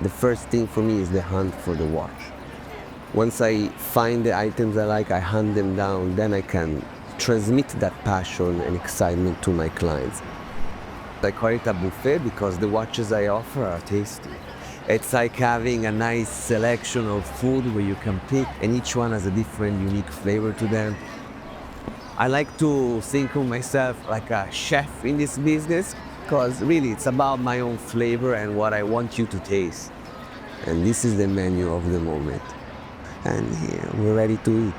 The first thing for me is the hunt for the watch. Once I find the items I like, I hunt them down, then I can transmit that passion and excitement to my clients. I call it a buffet because the watches I offer are tasty. It's like having a nice selection of food where you can pick, and each one has a different, unique flavor to them. I like to think of myself like a chef in this business because really it's about my own flavor and what I want you to taste. And this is the menu of the moment. And here, we're ready to eat.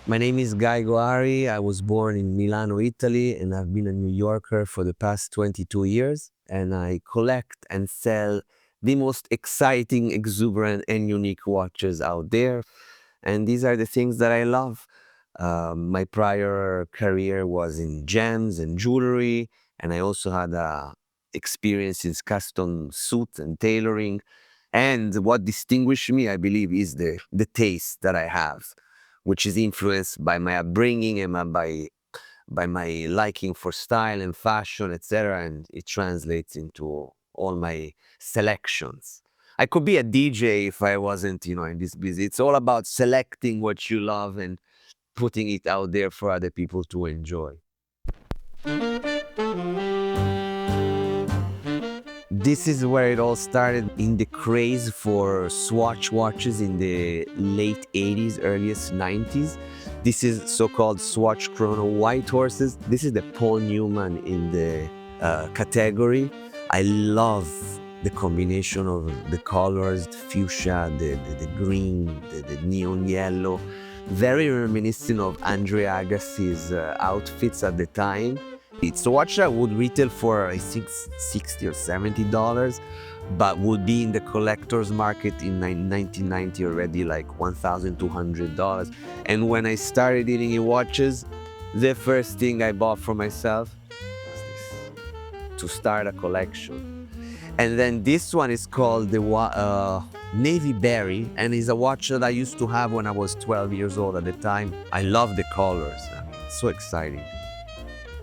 My name is Gai Gohari. I was born in Milano, Italy, and I've been a New Yorker for the past 22 years. And I collect and sell the most exciting, exuberant, and unique watches out there. And these are the things that I love. My prior career was in gems and jewelry, and I also had experience in custom suits and tailoring. And what distinguished me, I believe, is the taste that I have, which is influenced by my upbringing and by my liking for style and fashion, etc. And it translates into all my selections. I could be a DJ if I wasn't, in this business. It's all about selecting what you love and putting it out there for other people to enjoy. This is where it all started, in the craze for Swatch watches in the late 80s, earliest 90s. This is so-called Swatch Chrono white horses. This is the Paul Newman in the category. I love the combination of the colors, the fuchsia, the green, the neon yellow. Very reminiscent of Andre Agassi's outfits at the time. It's a watch that would retail for, I think, $60 or $70, but would be in the collector's market in 1990 already like $1,200. And when I started eating in watches, the first thing I bought for myself was this, to start a collection. And then this one is called the Navy Berry, and is a watch that I used to have when I was 12 years old at the time. I love the colors. I mean, it's so exciting.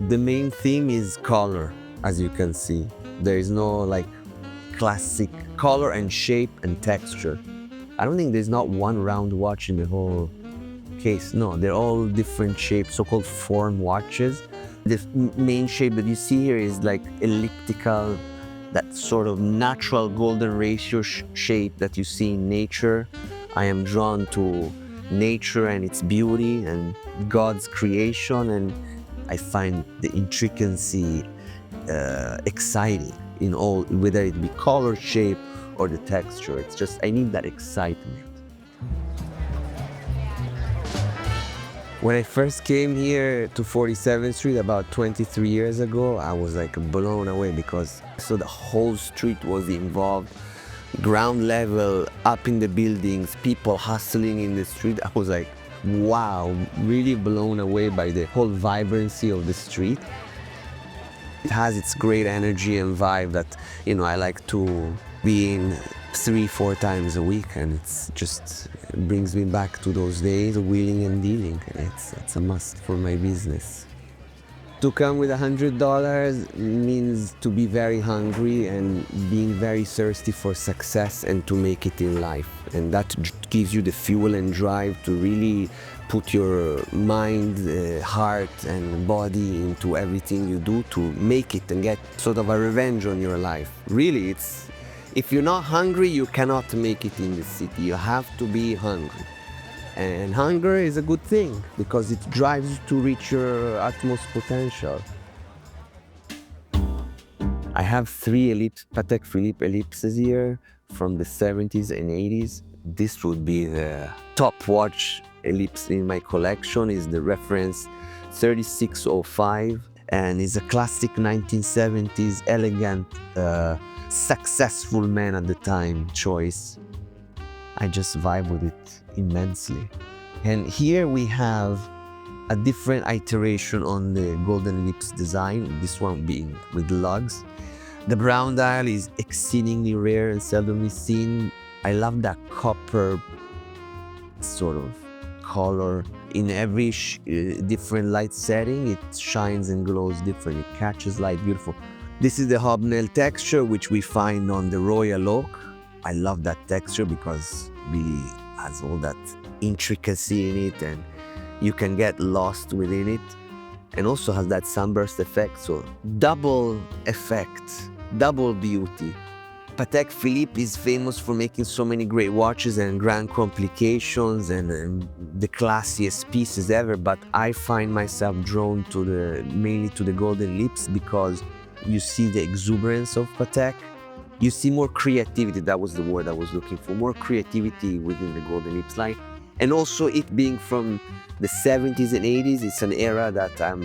The main theme is color, as you can see. There is no like classic color and shape and texture. I don't think there's not one round watch in the whole case. No, they're all different shapes, so-called form watches. The main shape that you see here is like elliptical, that sort of natural golden ratio shape that you see in nature. I am drawn to nature and its beauty and God's creation, and I find the intricacy exciting in all, whether it be color, shape, or the texture. It's just, I need that excitement. When I first came here to 47th Street about 23 years ago, I was like blown away because so the whole street was involved. Ground level, up in the buildings, people hustling in the street. I was like, wow, really blown away by the whole vibrancy of the street. It has its great energy and vibe that, I like to be in 3-4 times a week, and it's just, it brings me back to those days of wheeling and dealing. It's a must for my business. To come with $100 means to be very hungry and being very thirsty for success and to make it in life. And that gives you the fuel and drive to really put your mind, heart and body into everything you do to make it and get sort of a revenge on your life. Really, if you're not hungry, you cannot make it in the city. You have to be hungry. And hunger is a good thing because it drives you to reach your utmost potential. I have 3 Patek Philippe Ellipses here from the 70s and 80s. This would be the top watch Ellipse in my collection. Is the reference 3605, and is a classic 1970s elegant, successful man at the time choice. I just vibe with it immensely. And here we have a different iteration on the golden ellipse design, this one being with lugs. The brown dial is exceedingly rare and seldomly seen. I love that copper, sort of color. In every different light setting, it shines and glows different. It catches light beautiful. This is the hobnail texture, which we find on the royal oak. I love that texture because it really has all that intricacy in it, and you can get lost within it. And also has that sunburst effect, so double effect, double beauty. Patek Philippe is famous for making so many great watches and grand complications and the classiest pieces ever, but I find myself drawn to mainly to the golden lips because you see the exuberance of Patek. You see more creativity, that was the word I was looking for, more creativity within the golden lips line. And also it being from the 70s and 80s, it's an era that I'm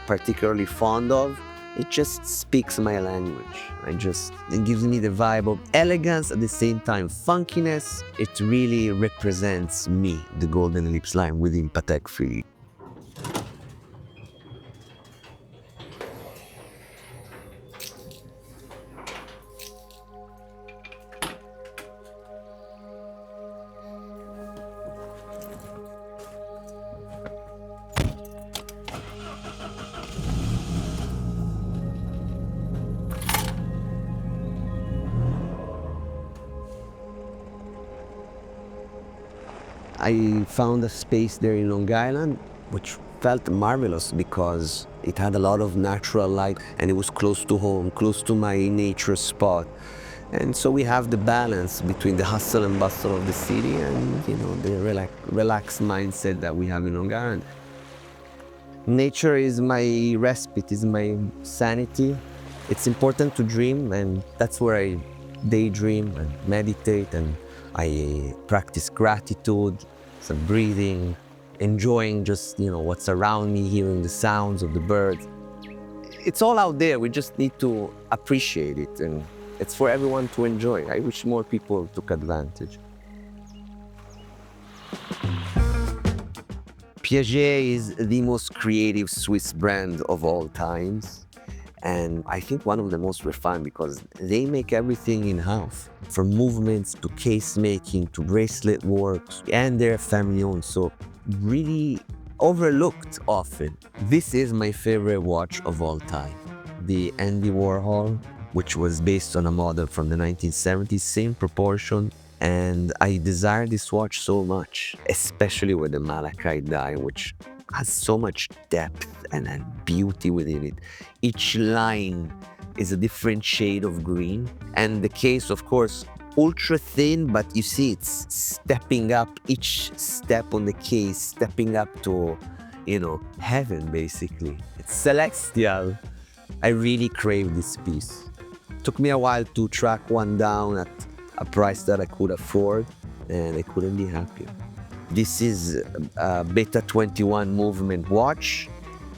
particularly fond of. It just speaks my language. It gives me the vibe of elegance, at the same time funkiness. It really represents me, the golden lips line within Patek Philippe. I found a space there in Long Island, which felt marvelous because it had a lot of natural light and it was close to home, close to my nature spot. And so we have the balance between the hustle and bustle of the city and, the relaxed mindset that we have in Long Island. Nature is my respite, is my sanity. It's important to dream, and that's where I daydream and meditate, and I practice gratitude, some breathing, enjoying just, what's around me, hearing the sounds of the birds. It's all out there, we just need to appreciate it, and it's for everyone to enjoy. I wish more people took advantage. Piaget is the most creative Swiss brand of all times. And I think one of the most refined because they make everything in-house, from movements to case making to bracelet works, and they're family owned, so really overlooked often. This is my favorite watch of all time. The Andy Warhol, which was based on a model from the 1970s, same proportion. And I desire this watch so much, especially with the malachite die, which has so much depth and beauty within it. Each line is a different shade of green. And the case, of course, ultra thin, but you see it's stepping up, each step on the case, stepping up to, heaven, basically. It's celestial. I really crave this piece. Took me a while to track one down at a price that I could afford, and I couldn't be happier. This is a Beta 21 movement watch.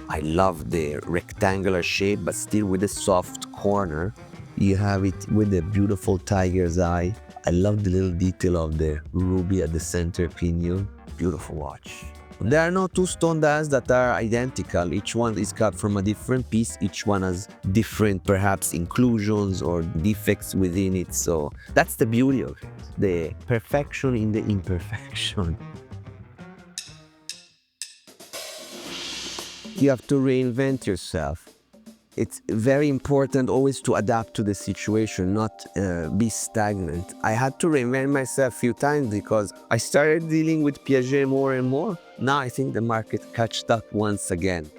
I love the rectangular shape, but still with a soft corner. You have it with the beautiful tiger's eye. I love the little detail of the ruby at the center pinion. Beautiful watch. There are no two stone dials that are identical. Each one is cut from a different piece. Each one has different, perhaps, inclusions or defects within it. So that's the beauty of it. The perfection in the imperfection. You have to reinvent yourself. It's very important always to adapt to the situation, not be stagnant. I had to reinvent myself a few times because I started dealing with Piaget more and more. Now I think the market catched up once again.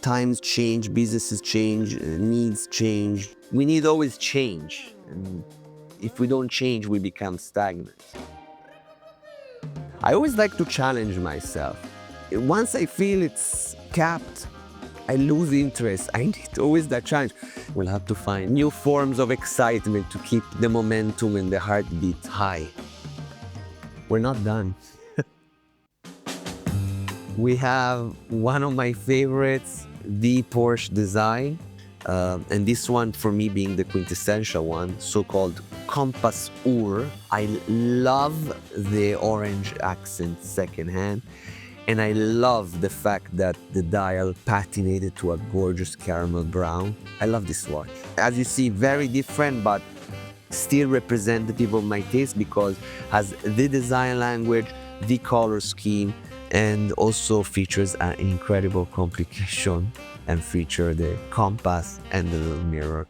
Times change, businesses change, needs change. We need always change. And if we don't change, we become stagnant. I always like to challenge myself. Once I feel it's capped, I lose interest. I need always that challenge. We'll have to find new forms of excitement to keep the momentum and the heartbeat high. We're not done. We have one of my favorites, the Porsche Design. And this one, for me, being the quintessential one, so-called Compass Ur. I love the orange accent secondhand. And I love the fact that the dial patinated to a gorgeous caramel brown. I love this watch. As you see, very different, but still representative of my taste because it has the design language, the color scheme, and also features an incredible complication and feature the compass and the little mirror.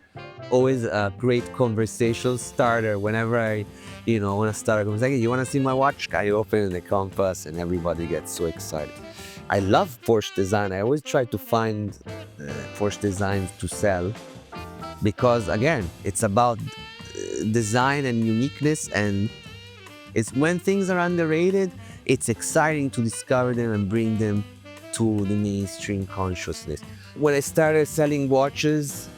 Always a great conversation starter whenever I want to start a conversation. You want to see my watch? I open the compass and everybody gets so excited. I love Porsche design. I always try to find Porsche designs to sell because, again, it's about design and uniqueness, and it's when things are underrated, it's exciting to discover them and bring them to the mainstream consciousness. When I started selling watches,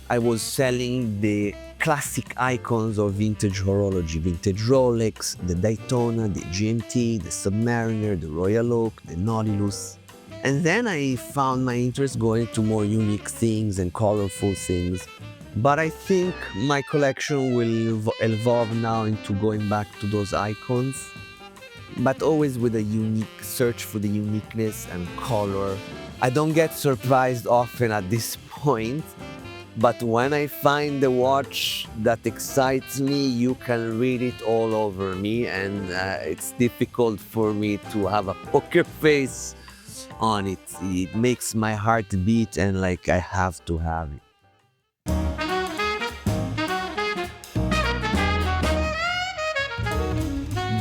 I was selling the classic icons of vintage horology, vintage Rolex, the Daytona, the GMT, the Submariner, the Royal Oak, the Nautilus. And then I found my interest going to more unique things and colorful things. But I think my collection will evolve now into going back to those icons, but always with a unique search for the uniqueness and color. I don't get surprised often at this point, but when I find a watch that excites me, you can read it all over me, and it's difficult for me to have a poker face on it. It makes my heart beat, and like I have to have it.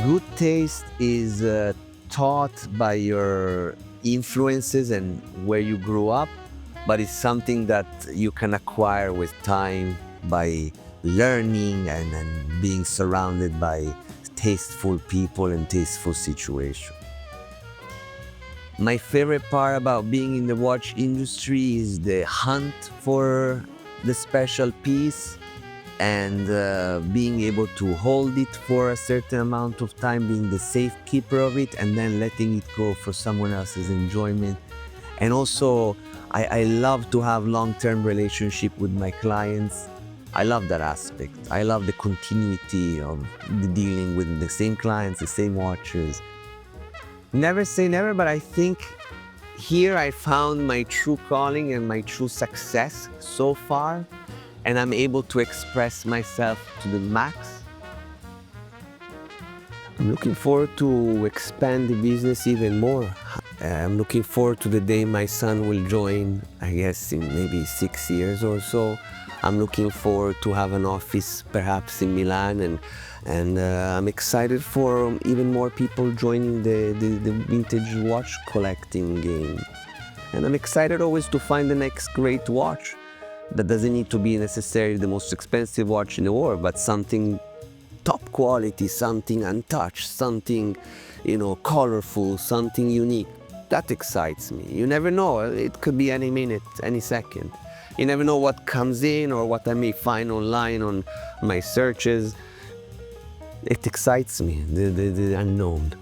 Good taste is taught by your influences and where you grew up, but it's something that you can acquire with time by learning and being surrounded by tasteful people and tasteful situations. My favorite part about being in the watch industry is the hunt for the special piece and being able to hold it for a certain amount of time, being the safekeeper of it, and then letting it go for someone else's enjoyment. And also, I love to have long-term relationship with my clients. I love that aspect. I love the continuity of the dealing with the same clients, the same watches. Never say never, but I think here I found my true calling and my true success so far, and I'm able to express myself to the max. I'm looking forward to expand the business even more. I'm looking forward to the day my son will join, I guess in maybe 6 years or so. I'm looking forward to have an office perhaps in Milan, and I'm excited for even more people joining the vintage watch collecting game. And I'm excited always to find the next great watch. That doesn't need to be necessarily the most expensive watch in the world, but something top quality, something untouched, something, colorful, something unique. That excites me. You never know, it could be any minute, any second. You never know what comes in or what I may find online on my searches. It excites me, the unknown.